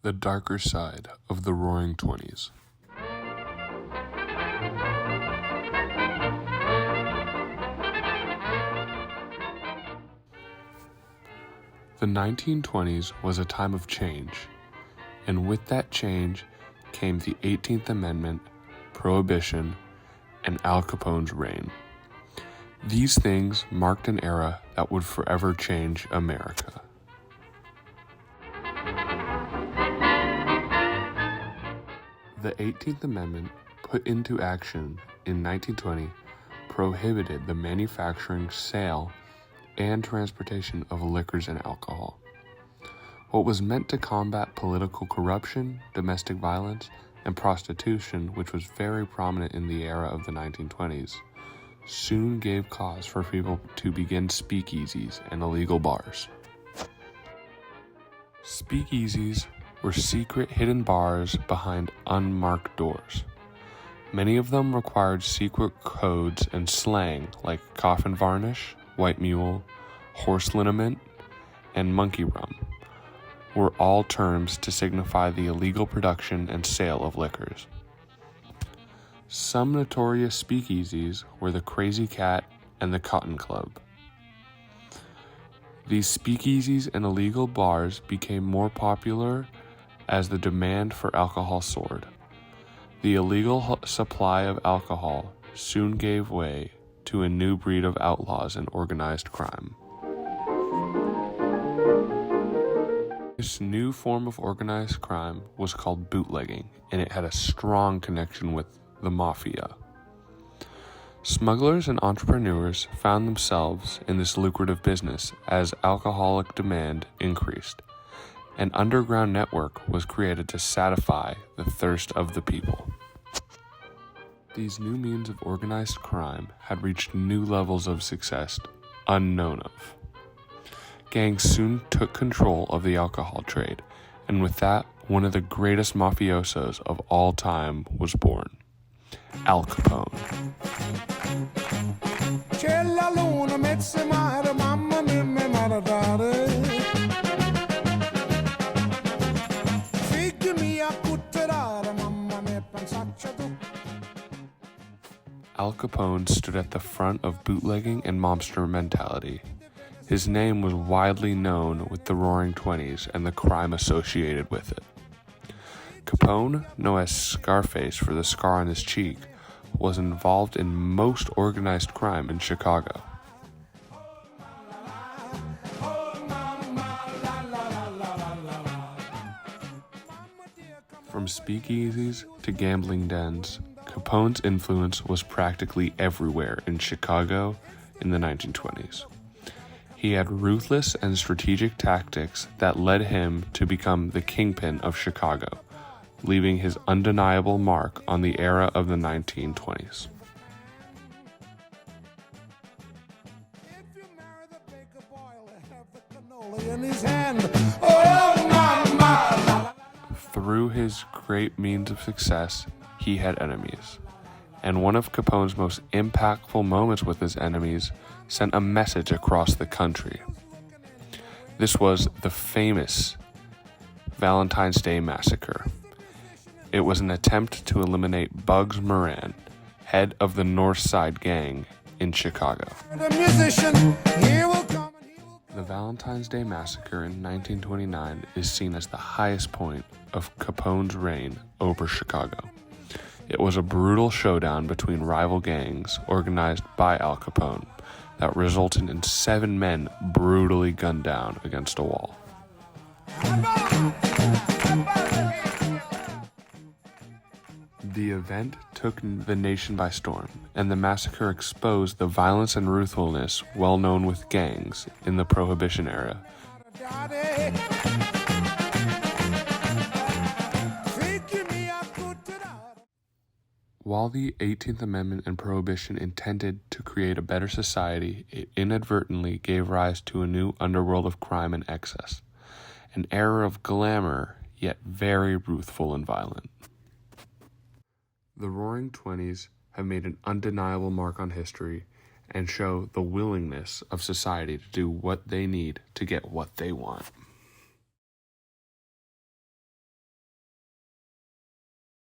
The darker side of the Roaring Twenties. The 1920s was a time of change, and with that change came the 18th Amendment, Prohibition, and Al Capone's reign. These things marked an era that would forever change America. The 18th Amendment, put into action in 1920, prohibited the manufacturing, sale, and transportation of liquors and alcohol. What was meant to combat political corruption, domestic violence, and prostitution, which was very prominent in the era of the 1920s, soon gave cause for people to begin speakeasies and illegal bars. Speakeasies were secret hidden bars behind unmarked doors. Many of them required secret codes and slang like coffin varnish, white mule, horse liniment, and monkey rum were all terms to signify the illegal production and sale of liquors. Some notorious speakeasies were the Crazy Cat and the Cotton Club. These speakeasies and illegal bars became more popular as the demand for alcohol soared. The illegal supply of alcohol soon gave way to a new breed of outlaws and organized crime. This new form of organized crime was called bootlegging, and it had a strong connection with the mafia. Smugglers and entrepreneurs found themselves in this lucrative business as alcoholic demand increased. An underground network was created to satisfy the thirst of the people. These new means of organized crime had reached new levels of success unknown of. Gangs soon took control of the alcohol trade, and with that, one of the greatest mafiosos of all time was born, Al Capone. Al Capone stood at the front of bootlegging and mobster mentality. His name was widely known with the Roaring Twenties and the crime associated with it. Capone, known as Scarface for the scar on his cheek, was involved in most organized crime in Chicago. From speakeasies to gambling dens, Capone's influence was practically everywhere in Chicago in the 1920s. He had ruthless and strategic tactics that led him to become the kingpin of Chicago, leaving his undeniable mark on the era of the 1920s. Through his great means of success, he had enemies, and one of Capone's most impactful moments with his enemies sent a message across the country. This was the famous Valentine's Day Massacre. It was an attempt to eliminate Bugs Moran, head of the North Side Gang in Chicago. The Valentine's Day Massacre in 1929 is seen as the highest point of Capone's reign over Chicago. It was a brutal showdown between rival gangs organized by Al Capone that resulted in 7 men brutally gunned down against a wall. The event took the nation by storm, and the massacre exposed the violence and ruthlessness well known with gangs in the Prohibition era. While the 18th Amendment and Prohibition intended to create a better society, it inadvertently gave rise to a new underworld of crime and excess, an era of glamour, yet very ruthful and violent. The Roaring Twenties have made an undeniable mark on history and show the willingness of society to do what they need to get what they want.